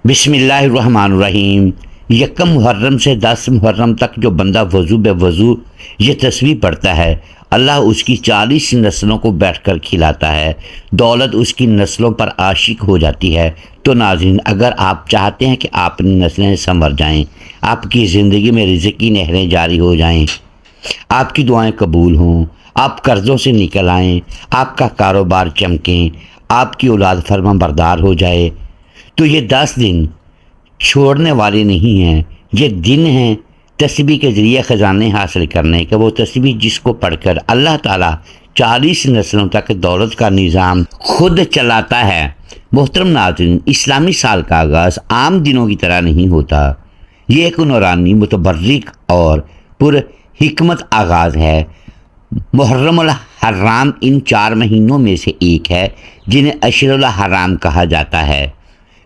بسم اللہ الرحمن الرحیم۔ یکم محرم سے 10 محرم تک جو بندہ وضو بے وضو یہ تسبیح پڑھتا ہے، اللہ اس کی 40 نسلوں کو بیٹھ کر کھلاتا ہے، دولت اس کی نسلوں پر عاشق ہو جاتی ہے۔ تو ناظرین، اگر آپ چاہتے ہیں کہ اپنی نسلیں سنور جائیں، آپ کی زندگی میں رزق کی نہریں جاری ہو جائیں، آپ کی دعائیں قبول ہوں، آپ قرضوں سے نکل آئیں، آپ کا کاروبار چمکیں، آپ کی اولاد فرما بردار ہو جائے، تو یہ 10 دن چھوڑنے والے نہیں ہیں۔ یہ دن ہیں تسبیح کے ذریعے خزانے حاصل کرنے کے۔ وہ تسبیح جس کو پڑھ کر اللہ تعالیٰ 40 نسلوں تک دولت کا نظام خود چلاتا ہے۔ محترم ناظرین، اسلامی سال کا آغاز عام دنوں کی طرح نہیں ہوتا۔ یہ ایک نورانی، متبرک اور پر حکمت آغاز ہے۔ محرم الحرام ان 4 مہینوں میں سے ایک ہے جنہیں اشہر الحرام کہا جاتا ہے۔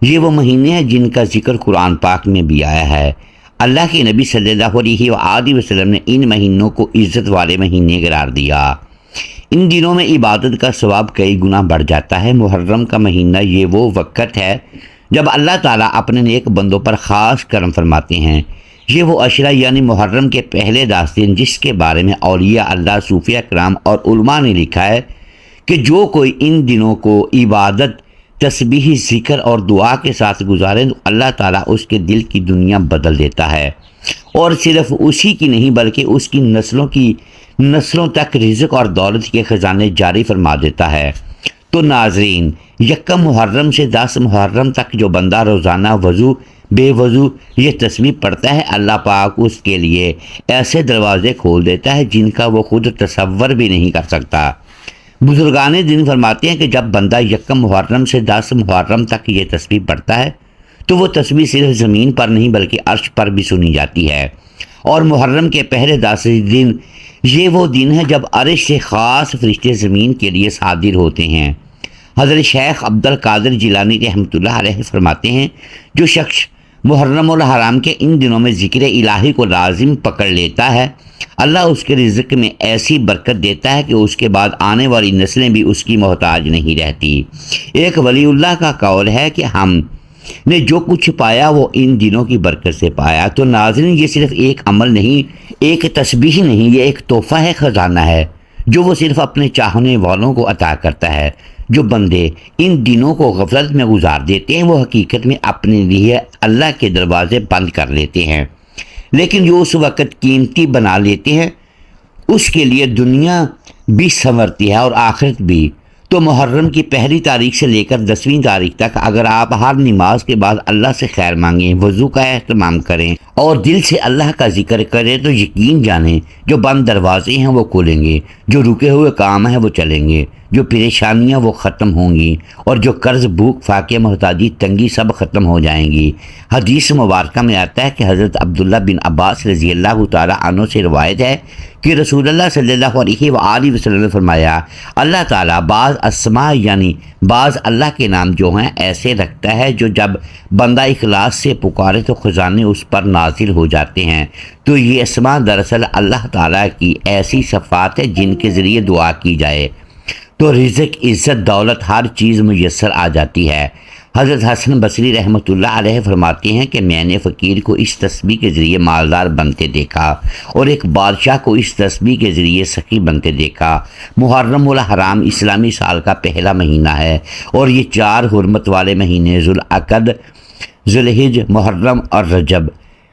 یہ وہ مہینے ہیں جن کا ذکر قرآن پاک میں بھی آیا ہے۔ اللہ کے نبی صلی اللہ علیہ وآلہ وسلم نے ان مہینوں کو عزت والے مہینے قرار دیا۔ ان دنوں میں عبادت کا ثواب کئی گنا بڑھ جاتا ہے۔ محرم کا مہینہ یہ وہ وقت ہے جب اللہ تعالیٰ اپنے نیک بندوں پر خاص کرم فرماتے ہیں۔ یہ وہ عشرہ یعنی محرم کے پہلے 10 دن جس کے بارے میں اولیاء اللہ، صوفیہ کرام اور علماء نے لکھا ہے کہ جو کوئی ان دنوں کو عبادت، تسبیح، ذکر اور دعا کے ساتھ گزارے تو اللہ تعالیٰ اس کے دل کی دنیا بدل دیتا ہے، اور صرف اسی کی نہیں بلکہ اس کی نسلوں تک رزق اور دولت کے خزانے جاری فرما دیتا ہے۔ تو ناظرین، یکم محرم سے 10 محرم تک جو بندہ روزانہ وضو بے وضو یہ تسبیح پڑھتا ہے، اللہ پاک اس کے لیے ایسے دروازے کھول دیتا ہے جن کا وہ خود تصور بھی نہیں کر سکتا۔ بزرگان دین فرماتے ہیں کہ جب بندہ یکم محرم سے 10 محرم تک یہ تسبیح پڑھتا ہے تو وہ تسبیح صرف زمین پر نہیں بلکہ عرش پر بھی سنی جاتی ہے۔ اور محرم کے پہلے 10 دن یہ وہ دن ہے جب عرش سے خاص فرشتے زمین کے لیے صادر ہوتے ہیں۔ حضرت شیخ عبد القادر جیلانی رحمۃ اللہ علیہ فرماتے ہیں، جو شخص محرم الحرام کے ان دنوں میں ذکر الہی کو لازم پکڑ لیتا ہے، اللہ اس کے رزق میں ایسی برکت دیتا ہے کہ اس کے بعد آنے والی نسلیں بھی اس کی محتاج نہیں رہتی۔ ایک ولی اللہ کا قول ہے کہ ہم نے جو کچھ پایا وہ ان دنوں کی برکت سے پایا۔ تو ناظرین، یہ صرف ایک عمل نہیں، ایک تسبیح نہیں، یہ ایک تحفہ ہے، خزانہ ہے جو وہ صرف اپنے چاہنے والوں کو عطا کرتا ہے۔ جو بندے ان دنوں کو غفلت میں گزار دیتے ہیں وہ حقیقت میں اپنے لیے اللہ کے دروازے بند کر لیتے ہیں، لیکن جو اس وقت قیمتی بنا لیتے ہیں اس کے لیے دنیا بھی سنورتی ہے اور آخرت بھی۔ تو محرم کی پہلی تاریخ سے لے کر 10ویں تاریخ تک اگر آپ ہر نماز کے بعد اللہ سے خیر مانگیں، وضو کا اہتمام کریں اور دل سے اللہ کا ذکر کریں تو یقین جانیں جو بند دروازے ہیں وہ کھولیں گے، جو رکے ہوئے کام ہیں وہ چلیں گے، جو پریشانیاں وہ ختم ہوں گی، اور جو قرض، بھوک، فاقے، محتاجی، تنگی سب ختم ہو جائیں گی۔ حدیث مبارکہ میں آتا ہے کہ حضرت عبداللہ بن عباس رضی اللہ تعالیٰ عنہ سے روایت ہے کہ رسول اللہ صلی اللہ علیہ وآلہ وسلم نے فرمایا، اللہ تعالیٰ بعض اسماء یعنی بعض اللہ کے نام جو ہیں ایسے رکھتا ہے جو جب بندہ اخلاص سے پکارے تو خزانے اس پر نازل ہو جاتے ہیں۔ تو یہ اسماء دراصل اللہ تعالیٰ کی ایسی صفات ہے جن کے ذریعے دعا کی جائے تو رزق، عزت، دولت، ہر چیز میسر آ جاتی ہے۔ حضرت حسن بصری رحمۃ اللہ علیہ فرماتے ہیں کہ میں نے فقیر کو اس تسبیح کے ذریعے مالدار بنتے دیکھا اور ایک بادشاہ کو اس تسبیح کے ذریعے سخی بنتے دیکھا۔ محرم الحرام اسلامی سال کا پہلا مہینہ ہے اور یہ 4 حرمت والے مہینے ذوالقعدہ، ذوالحج، محرم اور رجب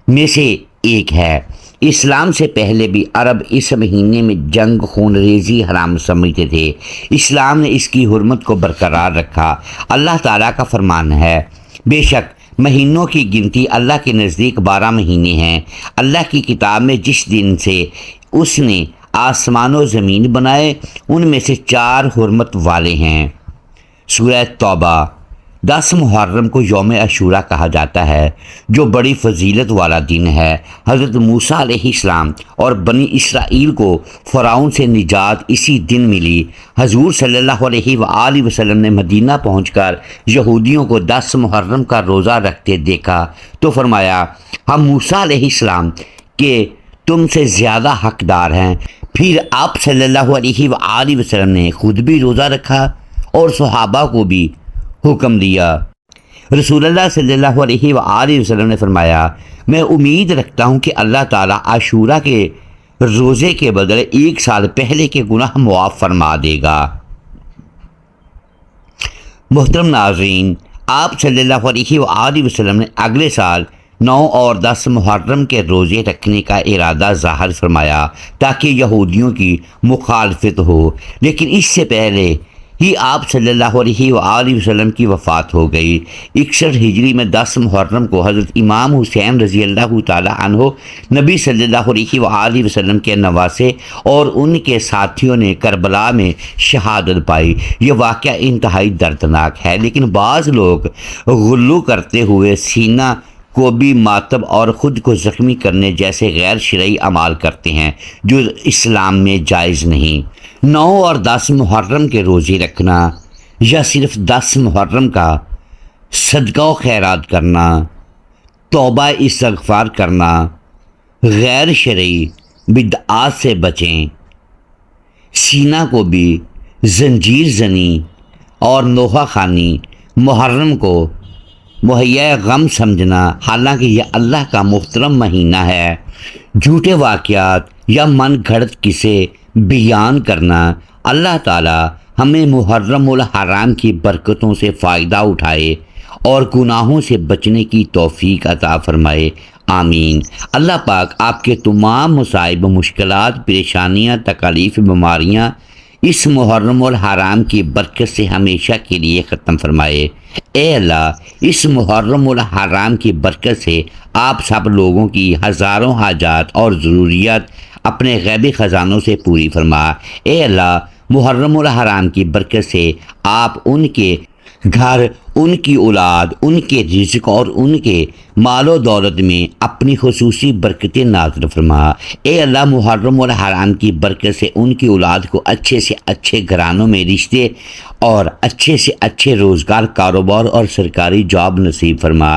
میں سے ایک ہے۔ اسلام سے پہلے بھی عرب اس مہینے میں جنگ، خون ریزی حرام سمجھتے تھے۔ اسلام نے اس کی حرمت کو برقرار رکھا۔ اللہ تعالیٰ کا فرمان ہے، بے شک مہینوں کی گنتی اللہ کے نزدیک 12 مہینے ہیں۔ اللہ کی کتاب میں جس دن سے اس نے آسمان و زمین بنائے ان میں سے 4 حرمت والے ہیں۔ سورہ توبہ۔ 10 محرم کو یوم عاشوراء کہا جاتا ہے جو بڑی فضیلت والا دن ہے۔ حضرت موسیٰ علیہ السلام اور بنی اسرائیل کو فرعون سے نجات اسی دن ملی۔ حضور صلی اللہ علیہ وآلہ وسلم نے مدینہ پہنچ کر یہودیوں کو 10 محرم کا روزہ رکھتے دیکھا تو فرمایا، ہم موسیٰ علیہ السلام کے تم سے زیادہ حقدار ہیں۔ پھر آپ صلی اللہ علیہ وآلہ وسلم نے خود بھی روزہ رکھا اور صحابہ کو بھی حکم دیا۔ رسول اللہ صلی اللہ علیہ وآلہ وسلم نے فرمایا، میں امید رکھتا ہوں کہ اللہ تعالیٰ عاشورہ کے روزے کے بدلے 1 سال پہلے کے گناہ معاف فرما دے گا۔ محترم ناظرین، آپ صلی اللہ علیہ وآلہ وسلم نے اگلے سال 9 اور 10 محرم کے روزے رکھنے کا ارادہ ظاہر فرمایا تاکہ یہودیوں کی مخالفت ہو، لیکن اس سے پہلے ہی آپ صلی اللہ علیہ وآلہ وسلم کی وفات ہو گئی۔ 61 ہجری میں 10 محرم کو حضرت امام حسین رضی اللہ تعالی عنہ نبی صلی اللہ علیہ وآلہ وسلم کے نواسے اور ان کے ساتھیوں نے کربلا میں شہادت پائی۔ یہ واقعہ انتہائی دردناک ہے، لیکن بعض لوگ غلو کرتے ہوئے سینہ کو بھی ماتب اور خود کو زخمی کرنے جیسے غیر شرعی اعمال کرتے ہیں جو اسلام میں جائز نہیں۔ 9 اور 10 محرم کے روزے رکھنا یا صرف 10 محرم کا صدقہ و خیرات کرنا، توبہ استغفار کرنا، غیر شرعی بدعات سے بچیں، سینہ کو بھی زنجیر زنی اور نوحہ خوانی محرم کو مہیا غم سمجھنا، حالانکہ یہ اللہ کا محترم مہینہ ہے، جھوٹے واقعات یا من گھڑت قصے بیان کرنا۔ اللہ تعالی ہمیں محرم الحرام کی برکتوں سے فائدہ اٹھائے اور گناہوں سے بچنے کی توفیق عطا فرمائے، آمین۔ اللہ پاک آپ کے تمام مصائب، مشکلات، پریشانیاں، تکالیف، بیماریاں اس محرم الحرام کی برکت سے ہمیشہ کے لیے ختم فرمائے۔ اے اللہ، اس محرم الحرام کی برکت سے آپ سب لوگوں کی ہزاروں حاجات اور ضروریات اپنے غیبی خزانوں سے پوری فرما۔ اے اللہ، محرم الحرام کی برکت سے آپ ان کے گھر، ان کی اولاد، ان کے رزق اور ان کے مال و دولت میں اپنی خصوصی برکتیں نازل فرما۔ اے اللہ، محرم الحرام کی برکت سے ان کی اولاد کو اچھے سے اچھے گھرانوں میں رشتے اور اچھے سے اچھے روزگار، کاروبار اور سرکاری جاب نصیب فرما۔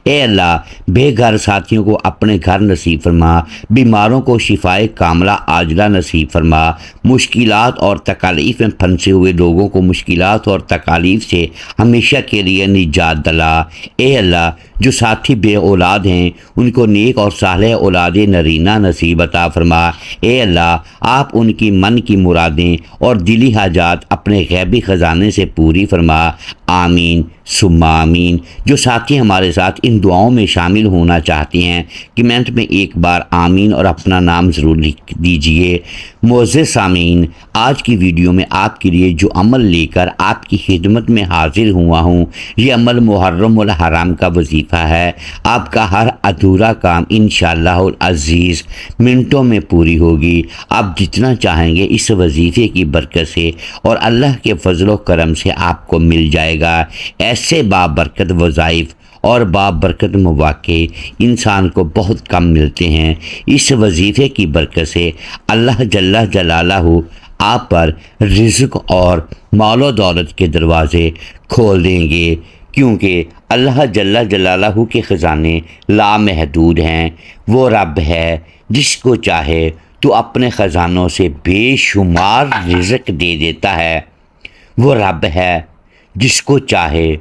اے اللہ، بے گھر ساتھیوں کو اپنے گھر نصیب فرما، بیماروں کو شفائے کاملہ عاجلہ نصیب فرما، مشکلات اور تکالیف میں پھنسے ہوئے لوگوں کو مشکلات اور تکالیف سے ہمیشہ کے لیے نجات دلا۔ اے اللہ، جو ساتھی بے اولاد ہیں ان کو نیک اور صالح اولاد نرینہ نصیب عطا فرما۔ اے اللہ، آپ ان کی من کی مرادیں اور دلی حاجات اپنے غیبی خزانے سے پوری فرما، آمین ثم آمین۔ جو ساتھی ہمارے ساتھ ان دعاؤں میں شامل ہونا چاہتے ہیں کمنٹ میں ایک بار آمین اور اپنا نام ضرور لکھ دیجئے۔ معزز سامعین، آج کی ویڈیو میں آپ کے لیے جو عمل لے کر آپ کی خدمت میں حاضر ہوا ہوں، یہ عمل محرم الحرام کا وظیفہ ہے۔ آپ کا ہر ادھورا کام انشاءاللہ العزیز منٹوں میں پوری ہوگی۔ آپ جتنا چاہیں گے اس وظیفے کی برکت سے اور اللہ کے فضل و کرم سے آپ کو مل جائے گا۔ ایسے بابرکت وظائف اور بابرکت مواقع انسان کو بہت کم ملتے ہیں۔ اس وظیفے کی برکت سے اللہ جل جلالہ آپ پر رزق اور مال و دولت کے دروازے کھول دیں گے، کیونکہ اللہ جل جلالہ کے خزانے لامحدود ہیں۔ وہ رب ہے جس کو چاہے تو اپنے خزانوں سے بے شمار رزق دے دیتا ہے۔ وہ رب ہے جس کو چاہے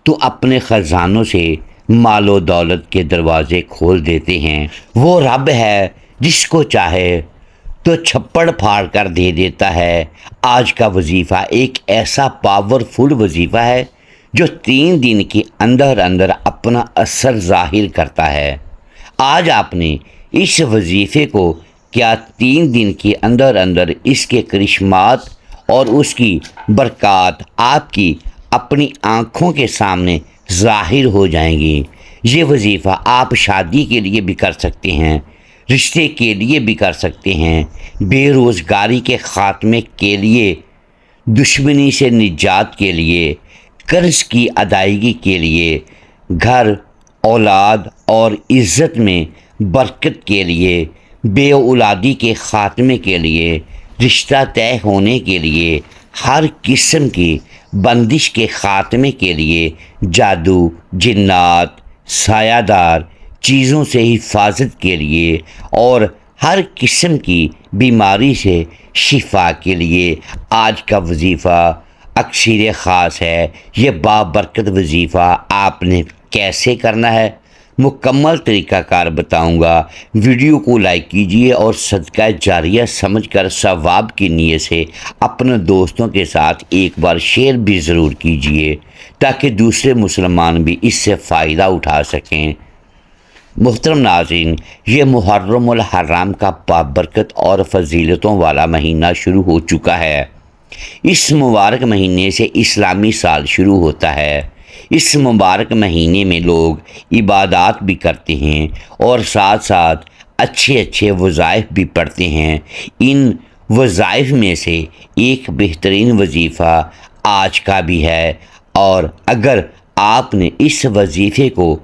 تو اپنے خزانوں سے مال و دولت کے دروازے کھول دیتے ہیں۔ وہ رب ہے جس کو چاہے تو چھپڑ پھاڑ کر دے دیتا ہے۔ آج کا وظیفہ ایک ایسا پاورفل وظیفہ ہے جو 3 دن کے اندر اندر اپنا اثر ظاہر کرتا ہے۔ آج آپ نے اس وظیفے کو کیا 3 دن کے اندر اندر اس کے کرشمات اور اس کی برکات آپ کی اپنی آنکھوں کے سامنے ظاہر ہو جائیں گی۔ یہ وظیفہ آپ شادی کے لیے بھی کر سکتے ہیں، رشتے کے لیے بھی کر سکتے ہیں، بے روزگاری کے خاتمے کے لیے، دشمنی سے نجات کے لیے، قرض کی ادائیگی کے لیے، گھر، اولاد اور عزت میں برکت کے لیے، بے اولادی کے خاتمے کے لیے، رشتہ طے ہونے کے لیے، ہر قسم کی بندش کے خاتمے کے لیے، جادو، جنات، سایہ دار چیزوں سے حفاظت کے لیے اور ہر قسم کی بیماری سے شفا کے لیے آج کا وظیفہ اکثر خاص ہے۔ یہ بابرکت وظیفہ آپ نے کیسے کرنا ہے، مکمل طریقہ کار بتاؤں گا۔ ویڈیو کو لائک کیجئے اور صدقہ جاریہ سمجھ کر ثواب کی نیت سے اپنے دوستوں کے ساتھ ایک بار شیئر بھی ضرور کیجئے تاکہ دوسرے مسلمان بھی اس سے فائدہ اٹھا سکیں۔ محترم ناظرین، یہ محرم الحرام کا بابرکت اور فضیلتوں والا مہینہ شروع ہو چکا ہے۔ اس مبارک مہینے سے اسلامی سال شروع ہوتا ہے۔ اس مبارک مہینے میں لوگ عبادات بھی کرتے ہیں اور ساتھ ساتھ اچھے وظائف بھی پڑھتے ہیں۔ ان وظائف میں سے ایک بہترین وظیفہ آج کا بھی ہے، اور اگر آپ نے اس وظیفے کو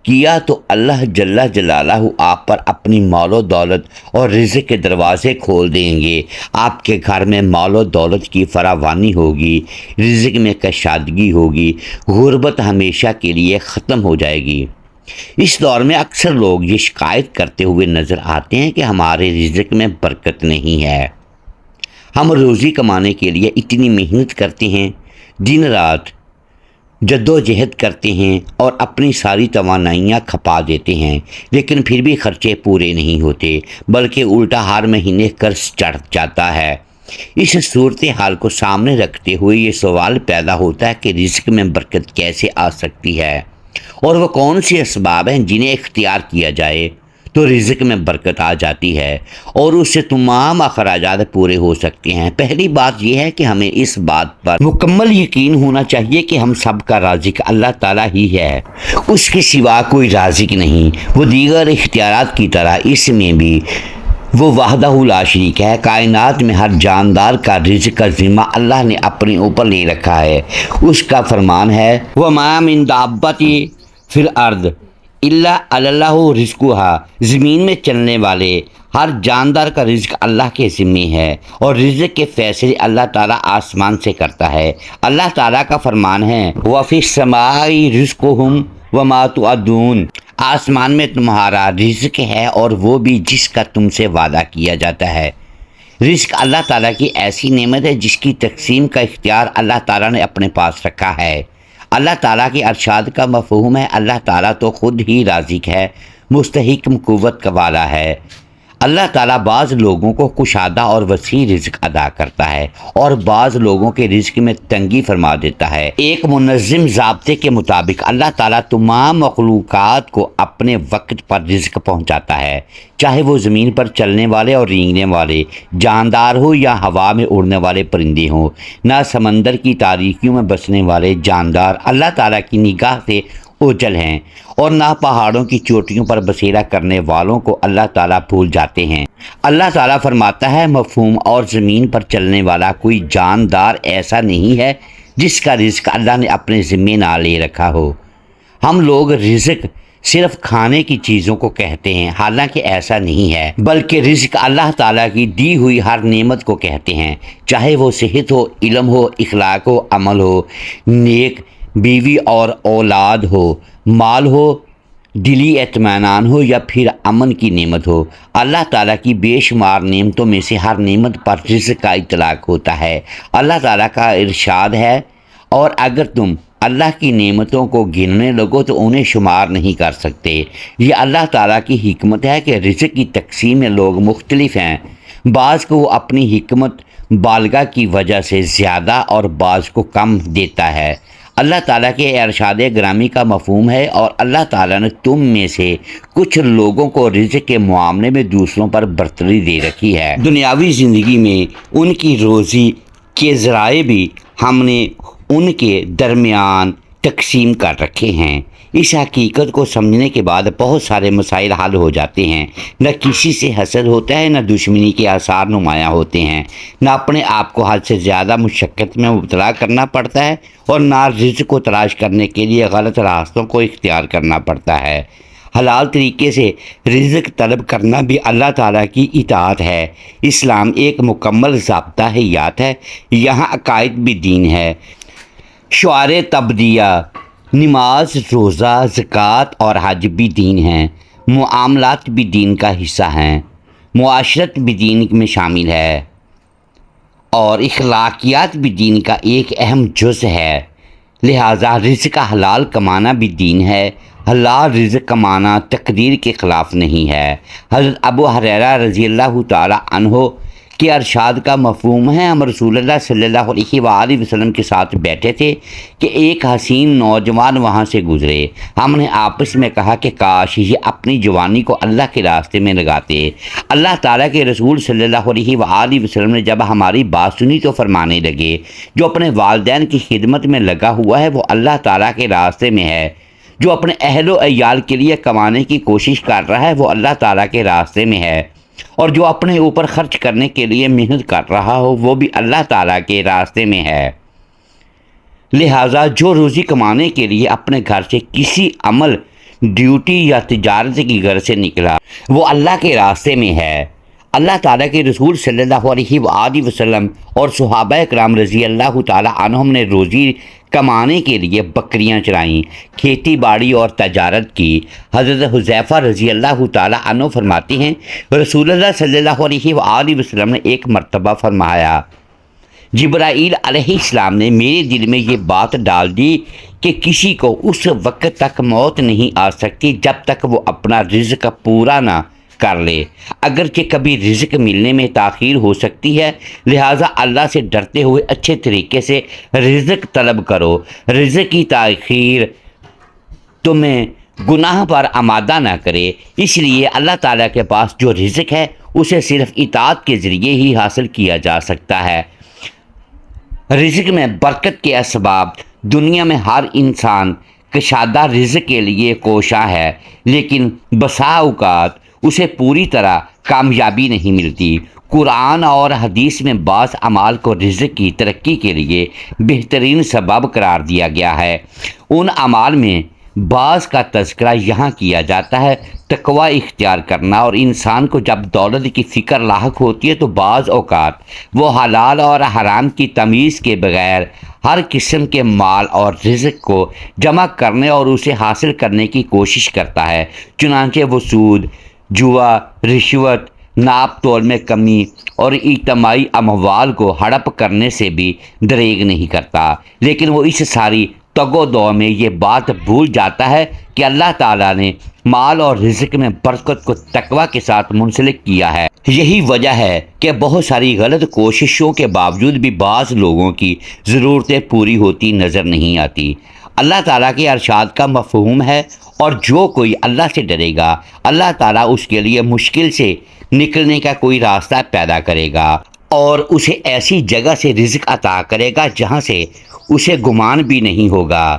کیا تو اللہ جل جلالہ آپ پر اپنی مال و دولت اور رزق کے دروازے کھول دیں گے۔ آپ کے گھر میں مال و دولت کی فراوانی ہوگی، رزق میں کشادگی ہوگی، غربت ہمیشہ کے لیے ختم ہو جائے گی۔ اس دور میں اکثر لوگ یہ شکایت کرتے ہوئے نظر آتے ہیں کہ ہمارے رزق میں برکت نہیں ہے۔ ہم روزی کمانے کے لیے اتنی محنت کرتے ہیں، دن رات جد و جہد کرتے ہیں اور اپنی ساری توانائیاں کھپا دیتے ہیں، لیکن پھر بھی خرچے پورے نہیں ہوتے، بلکہ الٹا ہر مہینے قرض چڑھ جاتا ہے۔ اس صورتحال کو سامنے رکھتے ہوئے یہ سوال پیدا ہوتا ہے کہ رزق میں برکت کیسے آ سکتی ہے، اور وہ کون سے اسباب ہیں جنہیں اختیار کیا جائے تو رزق میں برکت آ جاتی ہے اور اس سے تمام اخراجات پورے ہو سکتے ہیں۔ پہلی بات یہ ہے کہ ہمیں اس بات پر مکمل یقین ہونا چاہیے کہ ہم سب کا رازق اللہ تعالیٰ ہی ہے، اس کے سوا کوئی رازق نہیں۔ وہ دیگر اختیارات کی طرح اس میں بھی وہ وحدہ لا شریک ہے۔ کائنات میں ہر جاندار کا رزق کا ذمہ اللہ نے اپنے اوپر لے رکھا ہے۔ اس کا فرمان ہے وَمَا مِن دَابَّةٍ فِي الْأَرْضِ إِلَّا عَلَى اللَّهُ رِزْقُهَا، زمین میں چلنے والے ہر جاندار کا رزق اللہ کے ذمے ہے، اور رزق کے فیصلے اللہ تعالیٰ آسمان سے کرتا ہے۔ اللہ تعالیٰ کا فرمان ہے وَفِي السَّمَاءِ رِزْقُكُمْ وَمَا تُوعَدُونَ، آسمان میں تمہارا رزق ہے اور وہ بھی جس کا تم سے وعدہ کیا جاتا ہے۔ رزق اللہ تعالیٰ کی ایسی نعمت ہے جس کی تقسیم کا اختیار اللہ تعالیٰ نے اپنے پاس رکھا ہے۔ اللہ تعالیٰ کے ارشاد کا مفہوم ہے اللہ تعالیٰ تو خود ہی رازق ہے، مستحکم قوت والا ہے۔ اللہ تعالیٰ بعض لوگوں کو کشادہ اور وسیع رزق عطا کرتا ہے اور بعض لوگوں کے رزق میں تنگی فرما دیتا ہے۔ ایک منظم ضابطے کے مطابق اللہ تعالیٰ تمام مخلوقات کو اپنے وقت پر رزق پہنچاتا ہے، چاہے وہ زمین پر چلنے والے اور رینگنے والے جاندار ہو یا ہوا میں اڑنے والے پرندے ہوں۔ نہ سمندر کی تاریکیوں میں بسنے والے جاندار اللہ تعالیٰ کی نگاہ سے اوجھل ہیں، اور نہ پہاڑوں کی چوٹیوں پر بسیرا کرنے والوں کو اللہ تعالیٰ بھول جاتے ہیں۔ اللہ تعالیٰ فرماتا ہے مفہوم اور زمین پر چلنے والا کوئی جاندار ایسا نہیں ہے جس کا رزق اللہ نے اپنے ذمے نہ لے رکھا ہو۔ ہم لوگ رزق صرف کھانے کی چیزوں کو کہتے ہیں، حالانکہ ایسا نہیں ہے، بلکہ رزق اللہ تعالیٰ کی دی ہوئی ہر نعمت کو کہتے ہیں، چاہے وہ صحت ہو، علم ہو، اخلاق ہو، عمل ہو، نیک بیوی اور اولاد ہو، مال ہو، دلی اطمینان ہو یا پھر امن کی نعمت ہو۔ اللہ تعالیٰ کی بے شمار نعمتوں میں سے ہر نعمت پر رزق کا اطلاق ہوتا ہے۔ اللہ تعالیٰ کا ارشاد ہے اور اگر تم اللہ کی نعمتوں کو گننے لگو تو انہیں شمار نہیں کر سکتے۔ یہ اللہ تعالیٰ کی حکمت ہے کہ رزق کی تقسیم میں لوگ مختلف ہیں، بعض کو وہ اپنی حکمت بالغہ کی وجہ سے زیادہ اور بعض کو کم دیتا ہے۔ اللہ تعالیٰ کے ارشاد گرامی کا مفہوم ہے اور اللہ تعالیٰ نے تم میں سے کچھ لوگوں کو رزق کے معاملے میں دوسروں پر برتری دے رکھی ہے۔ دنیاوی زندگی میں ان کی روزی کے ذرائع بھی ہم نے ان کے درمیان تقسیم کر رکھے ہیں۔ اس حقیقت کو سمجھنے کے بعد بہت سارے مسائل حل ہو جاتے ہیں۔ نہ کسی سے حسد ہوتا ہے، نہ دشمنی کے آثار نمایاں ہوتے ہیں، نہ اپنے آپ کو حد سے زیادہ مشقت میں مبتلا کرنا پڑتا ہے، اور نہ رزق کو تلاش کرنے کے لیے غلط راستوں کو اختیار کرنا پڑتا ہے۔ حلال طریقے سے رزق طلب کرنا بھی اللہ تعالیٰ کی اطاعت ہے۔ اسلام ایک مکمل ضابطہ حیات ہے، یہاں عقائد بھی دین ہے، شعائر تبدیہ، نماز، روزہ، زکوٰۃ اور حج بھی دین ہیں، معاملات بھی دین کا حصہ ہیں، معاشرت بھی دین میں شامل ہے، اور اخلاقیات بھی دین کا ایک اہم جز ہے، لہٰذا رزق کا حلال کمانا بھی دین ہے۔ حلال رزق کمانا تقدیر کے خلاف نہیں ہے۔ حضرت ابو ہریرہ رضی اللہ تعالی عنہ کے ارشاد کا مفہوم ہے، ہم رسول اللہ صلی اللہ علیہ وآلہ وسلم کے ساتھ بیٹھے تھے کہ ایک حسین نوجوان وہاں سے گزرے۔ ہم نے آپس میں کہا کہ کاش یہ اپنی جوانی کو اللہ کے راستے میں لگاتے۔ اللہ تعالیٰ کے رسول صلی اللہ علیہ وآلہ وسلم نے جب ہماری بات سنی تو فرمانے لگے، جو اپنے والدین کی خدمت میں لگا ہوا ہے وہ اللہ تعالیٰ کے راستے میں ہے، جو اپنے اہل و عیال کے لیے کمانے کی کوشش کر رہا ہے وہ اللہ تعالیٰ کے راستے میں ہے، اور جو اپنے اوپر خرچ کرنے کے لیے محنت کر رہا ہو وہ بھی اللہ تعالیٰ کے راستے میں ہے۔ لہٰذا جو روزی کمانے کے لیے اپنے گھر سے کسی عمل، ڈیوٹی یا تجارت کی غرض سے نکلا وہ اللہ کے راستے میں ہے۔ اللہ تعالیٰ کے رسول صلی اللہ علیہ وآلہ وسلم اور صحابہ کرام رضی اللہ تعالیٰ عنہم نے روزی کمانے کے لیے بکریاں چرائیں، کھیتی باڑی اور تجارت کی۔ حضرت حذیفہ رضی اللہ تعالیٰ عنہ فرماتے ہیں، رسول اللہ صلی اللہ علیہ وآلہ وسلم نے ایک مرتبہ فرمایا، جبرائیل علیہ السلام نے میرے دل میں یہ بات ڈال دی کہ کسی کو اس وقت تک موت نہیں آ سکتی جب تک وہ اپنا رزق پورا نہ کر لے، اگرچہ کبھی رزق ملنے میں تاخیر ہو سکتی ہے، لہٰذا اللہ سے ڈرتے ہوئے اچھے طریقے سے رزق طلب کرو۔ رزق کی تاخیر تمہیں گناہ پر آمادہ نہ کرے، اس لیے اللہ تعالیٰ کے پاس جو رزق ہے اسے صرف اطاعت کے ذریعے ہی حاصل کیا جا سکتا ہے۔ رزق میں برکت کے اسباب، دنیا میں ہر انسان کشادہ رزق کے لیے کوشاں ہے، لیکن بسا اوقات اسے پوری طرح کامیابی نہیں ملتی۔ قرآن اور حدیث میں بعض اعمال کو رزق کی ترقی کے لیے بہترین سبب قرار دیا گیا ہے۔ ان اعمال میں بعض کا تذکرہ یہاں کیا جاتا ہے۔ تقوی اختیار کرنا، اور انسان کو جب دولت کی فکر لاحق ہوتی ہے تو بعض اوقات وہ حلال اور حرام کی تمیز کے بغیر ہر قسم کے مال اور رزق کو جمع کرنے اور اسے حاصل کرنے کی کوشش کرتا ہے، چنانچہ وہ سود، جوا، رشوت، ناپ تول میں کمی اور اجتماعی اموال کو ہڑپ کرنے سے بھی دریغ نہیں کرتا، لیکن وہ اس ساری تگ و دو میں یہ بات بھول جاتا ہے کہ اللہ تعالیٰ نے مال اور رزق میں برکت کو تقوی کے ساتھ منسلک کیا ہے۔ یہی وجہ ہے کہ بہت ساری غلط کوششوں کے باوجود بھی بعض لوگوں کی ضرورتیں پوری ہوتی نظر نہیں آتی۔ اللہ تعالیٰ کے ارشاد کا مفہوم ہے، اور جو کوئی اللہ سے ڈرے گا اللہ تعالیٰ اس کے لیے مشکل سے نکلنے کا کوئی راستہ پیدا کرے گا اور اسے ایسی جگہ سے رزق عطا کرے گا جہاں سے اسے گمان بھی نہیں ہوگا۔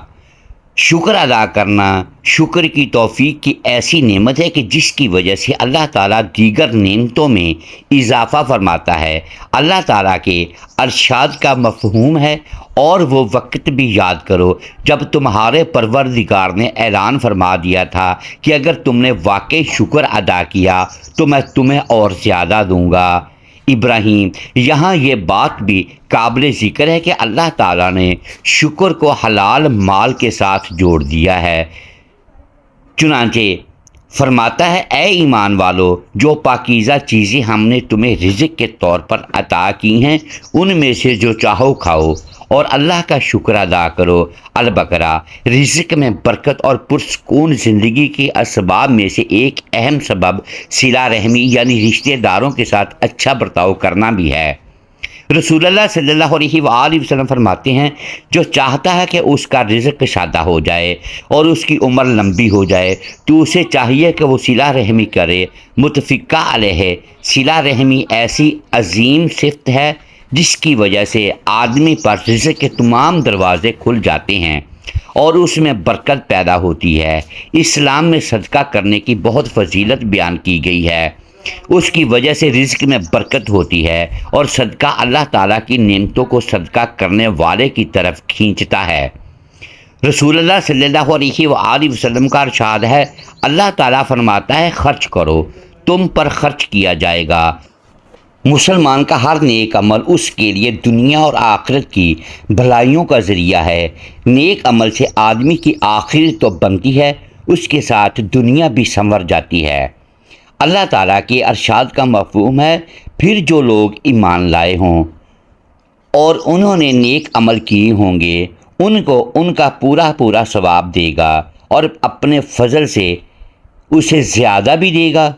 شکر ادا کرنا شکر کی توفیق کی ایسی نعمت ہے کہ جس کی وجہ سے اللہ تعالیٰ دیگر نعمتوں میں اضافہ فرماتا ہے۔ اللہ تعالیٰ کے ارشاد کا مفہوم ہے، اور وہ وقت بھی یاد کرو جب تمہارے پروردگار نے اعلان فرما دیا تھا کہ اگر تم نے واقعی شکر ادا کیا تو میں تمہیں اور زیادہ دوں گا۔ ابراہیم۔ یہاں یہ بات بھی قابل ذکر ہے کہ اللہ تعالیٰ نے شکر کو حلال مال کے ساتھ جوڑ دیا ہے، چنانچہ فرماتا ہے، اے ایمان والو، جو پاکیزہ چیزیں ہم نے تمہیں رزق کے طور پر عطا کی ہیں ان میں سے جو چاہو کھاؤ اور اللہ کا شکر ادا کرو۔ البقرہ۔ رزق میں برکت اور پرسکون زندگی کے اسباب میں سے ایک اہم سبب صلہ رحمی یعنی رشتہ داروں کے ساتھ اچھا برتاؤ کرنا بھی ہے۔ رسول اللہ صلی اللہ علیہ وآلہ وسلم فرماتے ہیں، جو چاہتا ہے کہ اس کا رزق کشادہ ہو جائے اور اس کی عمر لمبی ہو جائے تو اسے چاہیے کہ وہ صلہ رحمی کرے۔ متفقہ علیہ۔ صلہ رحمی ایسی عظیم صفت ہے جس کی وجہ سے آدمی پر رزق کے تمام دروازے کھل جاتے ہیں اور اس میں برکت پیدا ہوتی ہے۔ اسلام میں صدقہ کرنے کی بہت فضیلت بیان کی گئی ہے، اس کی وجہ سے رزق میں برکت ہوتی ہے، اور صدقہ اللہ تعالیٰ کی نعمتوں کو صدقہ کرنے والے کی طرف کھینچتا ہے۔ رسول اللہ صلی اللہ علیہ وآلہ وسلم کا ارشاد ہے، اللہ تعالیٰ فرماتا ہے، خرچ کرو، تم پر خرچ کیا جائے گا۔ مسلمان کا ہر نیک عمل اس کے لیے دنیا اور آخرت کی بھلائیوں کا ذریعہ ہے۔ نیک عمل سے آدمی کی آخرت تو بنتی ہے، اس کے ساتھ دنیا بھی سنور جاتی ہے۔ اللہ تعالیٰ کے ارشاد کا مفہوم ہے، پھر جو لوگ ایمان لائے ہوں اور انہوں نے نیک عمل کیے ہوں گے ان کو ان کا پورا پورا ثواب دے گا اور اپنے فضل سے اسے زیادہ بھی دے گا۔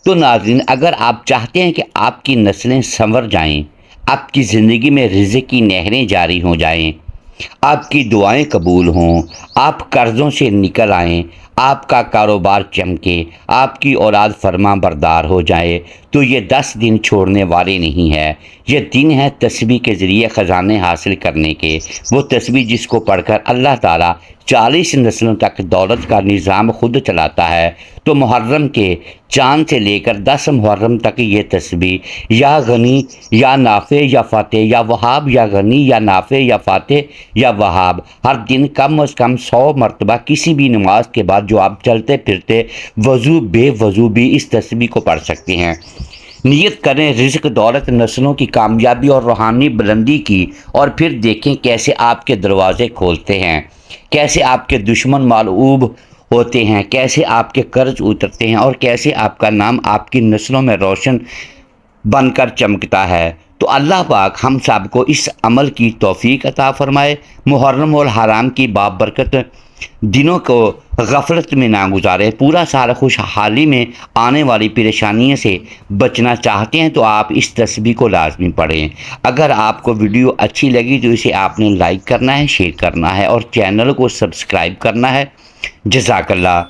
تو ناظرین، اگر آپ چاہتے ہیں کہ آپ کی نسلیں سنور جائیں، آپ کی زندگی میں رزق کی نہریں جاری ہو جائیں، آپ کی دعائیں قبول ہوں، آپ قرضوں سے نکل آئیں، آپ کا کاروبار چمکے، آپ کی اولاد فرما بردار ہو جائے، تو یہ 10 دن چھوڑنے والے نہیں ہے۔ یہ دن ہے تسبیح کے ذریعے خزانے حاصل کرنے کے، وہ تسبیح جس کو پڑھ کر اللہ تعالیٰ 40 نسلوں تک دولت کا نظام خود چلاتا ہے۔ تو محرم کے چاند سے لے کر 10 محرم تک یہ تسبیح یا غنی یا نافع یا فاتح یا وہاب یا غنی یا نافع یا فاتح یا وہاب، ہر دن کم از کم 100 مرتبہ کسی بھی نماز کے بعد جو آپ چلتے پھرتے وضو بے وضو بھی اس تسبیح کو پڑھ سکتے ہیں۔ نیت کریں رزق، دولت، نسلوں کی کامیابی اور روحانی بلندی کی، اور پھر دیکھیں کیسے آپ کے دروازے کھولتے ہیں، کیسے آپ کے دشمن مغلوب ہوتے ہیں، کیسے آپ کے قرض اترتے ہیں، اور کیسے آپ کا نام آپ کی نسلوں میں روشن بن کر چمکتا ہے۔ تو اللہ پاک ہم سب کو اس عمل کی توفیق عطا فرمائے، محرم اور حرام کی بابرکت دنوں کو غفلت میں نہ گزارے، پورا سال خوشحالی میں آنے والی پریشانیوں سے بچنا چاہتے ہیں تو آپ اس تسبیح کو لازمی پڑھیں۔ اگر آپ کو ویڈیو اچھی لگی تو اسے آپ نے لائک کرنا ہے، شیئر کرنا ہے اور چینل کو سبسکرائب کرنا ہے۔ جزاک اللہ۔